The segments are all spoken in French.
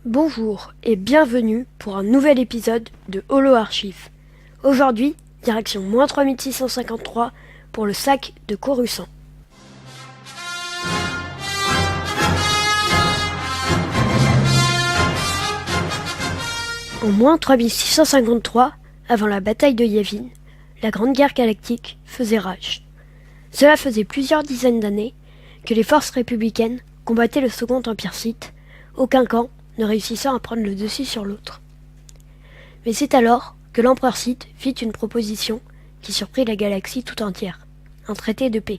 Bonjour et bienvenue pour un nouvel épisode de Holo Archive. Aujourd'hui, direction -3653 pour le sac de Coruscant. En -3653, avant la bataille de Yavin, la Grande Guerre Galactique faisait rage. Cela faisait plusieurs dizaines d'années que les forces républicaines combattaient le Second Empire Sith, aucun camp ne réussissant à prendre le dessus sur l'autre. Mais c'est alors que l'empereur Sith fit une proposition qui surprit la galaxie tout entière, un traité de paix.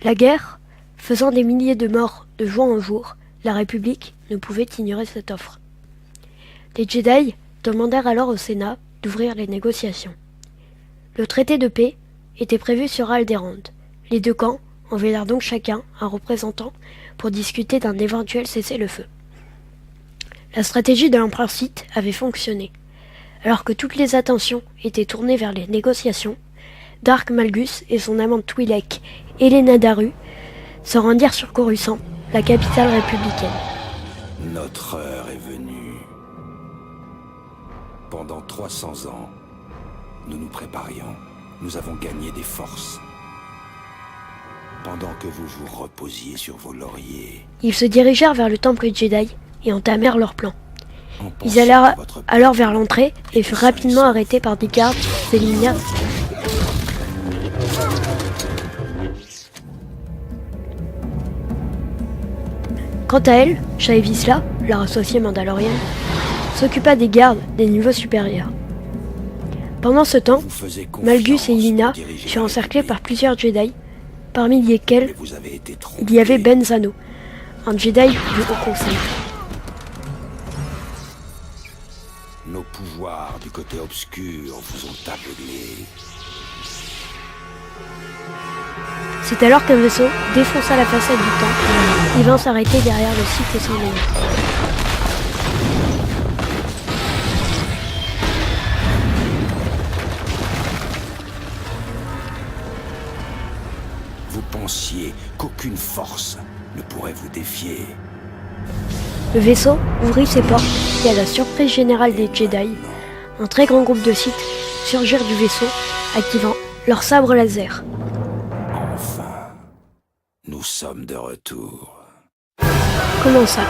La guerre, faisant des milliers de morts de jour en jour, la République ne pouvait ignorer cette offre. Les Jedi demandèrent alors au Sénat d'ouvrir les négociations. Le traité de paix était prévu sur Alderaan. Les deux camps envoyèrent donc chacun un représentant pour discuter d'un éventuel cessez-le-feu. La stratégie de l'empereur Sith avait fonctionné. Alors que toutes les attentions étaient tournées vers les négociations, Dark Malgus et son amante Twi'lek, Elena Daru, se rendirent sur Coruscant, la capitale républicaine. Notre heure est venue. Pendant 300 ans, nous nous préparions. Nous avons gagné des forces. Pendant que vous vous reposiez sur vos lauriers... Ils se dirigèrent vers le temple Jedi et entamèrent leur plan. Ils allèrent alors vers l'entrée et furent rapidement arrêtés par des gardes éliminés. Quant à elle, Shae Vizsla, leur associée mandalorienne, s'occupa des gardes des niveaux supérieurs. Pendant ce temps, Malgus et Elena furent encerclés par plusieurs Jedi, parmi lesquels il y avait Ben Zano, un Jedi du Haut Conseil. Nos pouvoirs du côté obscur vous ont aveuglés. C'est alors qu'un vaisseau défonça la façade du temple et vint s'arrêter derrière le site et son nom. Vous pensiez qu'aucune force ne pourrait vous défier. Le vaisseau ouvrit ses portes et à la surprise générale des Jedi, un très grand groupe de Sith surgirent du vaisseau, activant leurs sabres laser. Enfin, nous sommes de retour. Comment ça?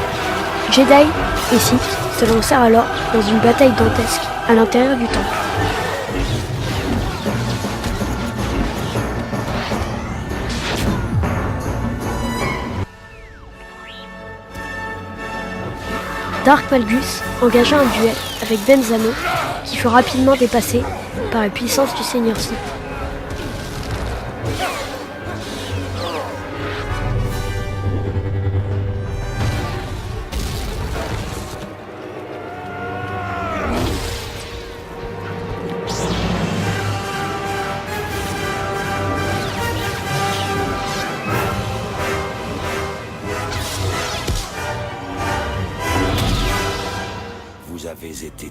Jedi et Sith se lancèrent alors dans une bataille dantesque à l'intérieur du temple. Dark Malgus engagea un duel avec Ben Zano qui fut rapidement dépassé par la puissance du Seigneur Sith.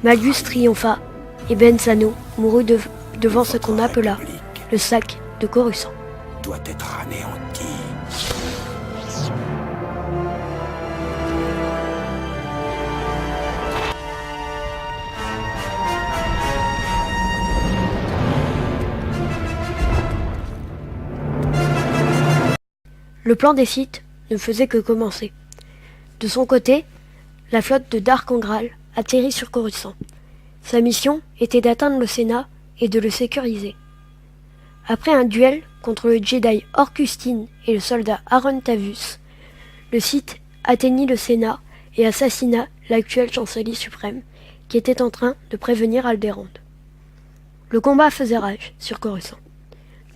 Malgus triompha et Ben Zano mourut devant ce qu'on appela le sac de Coruscant. Doit être anéanti. Le plan des Sith ne faisait que commencer. De son côté, la flotte de Dark Angral atterrit sur Coruscant. Sa mission était d'atteindre le Sénat et de le sécuriser. Après un duel contre le Jedi Orcustine et le soldat Aaron Tavus, le Sith atteignit le Sénat et assassina l'actuel chancelier suprême qui était en train de prévenir Alderaan. Le combat faisait rage sur Coruscant.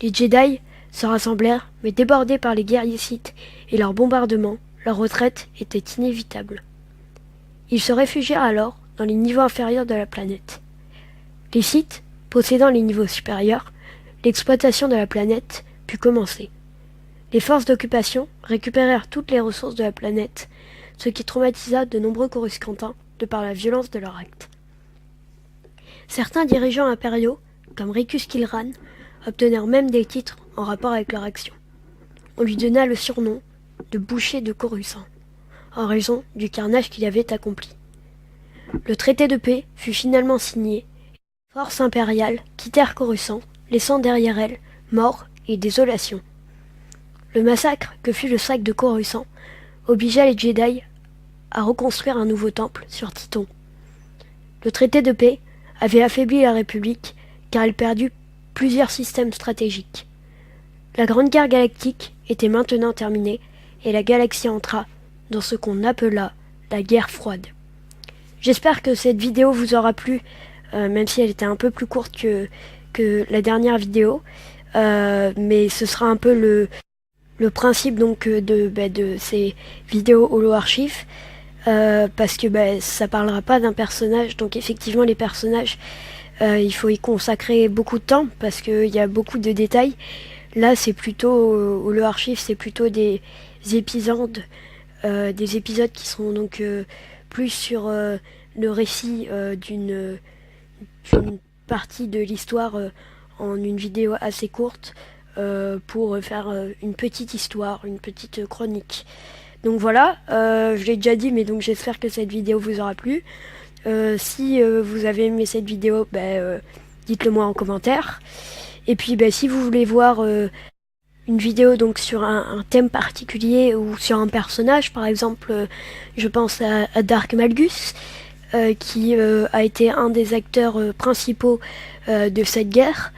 Les Jedi se rassemblèrent, mais débordés par les guerriers Sith et leurs bombardements, leur retraite était inévitable. Ils se réfugièrent alors dans les niveaux inférieurs de la planète. Les Sith, possédant les niveaux supérieurs, l'exploitation de la planète put commencer. Les forces d'occupation récupérèrent toutes les ressources de la planète, ce qui traumatisa de nombreux Coruscantins de par la violence de leur acte. Certains dirigeants impériaux, comme Ricus Kilran, obtenèrent même des titres en rapport avec leur action. On lui donna le surnom de boucher de Coruscant. en raison du carnage qu'il avait accompli. Le traité de paix fut finalement signé. Les forces impériales quittèrent Coruscant, laissant derrière elles mort et désolation. Le massacre que fut le sac de Coruscant obligea les Jedi à reconstruire un nouveau temple sur Tython. Le traité de paix avait affaibli la République car elle perdut plusieurs systèmes stratégiques. La Grande Guerre galactique était maintenant terminée et la galaxie entra dans ce qu'on appela la guerre froide. J'espère que cette vidéo vous aura plu, même si elle était un peu plus courte que la dernière vidéo, mais ce sera un peu le principe donc de ces vidéos Holo Archive, parce que ça parlera pas d'un personnage, donc effectivement les personnages, il faut y consacrer beaucoup de temps parce qu'il y a beaucoup de détails. Là c'est plutôt Holo Archive, c'est plutôt des épisodes qui sont donc plus sur le récit d'une partie de l'histoire en une vidéo assez courte, pour faire une petite histoire, une petite chronique. Donc voilà, je l'ai déjà dit, mais donc j'espère que cette vidéo vous aura plu. Si vous avez aimé cette vidéo, dites-le moi en commentaire. Et puis si vous voulez voir une vidéo donc sur un thème particulier ou sur un personnage, par exemple, je pense à Dark Malgus, qui a été un des acteurs principaux de cette guerre.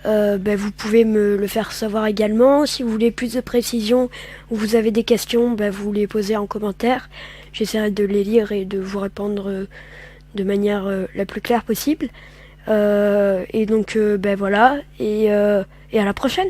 Vous pouvez me le faire savoir également. Si vous voulez plus de précision ou vous avez des questions, vous les posez en commentaire. J'essaierai de les lire et de vous répondre de manière la plus claire possible. Et donc voilà, et à la prochaine.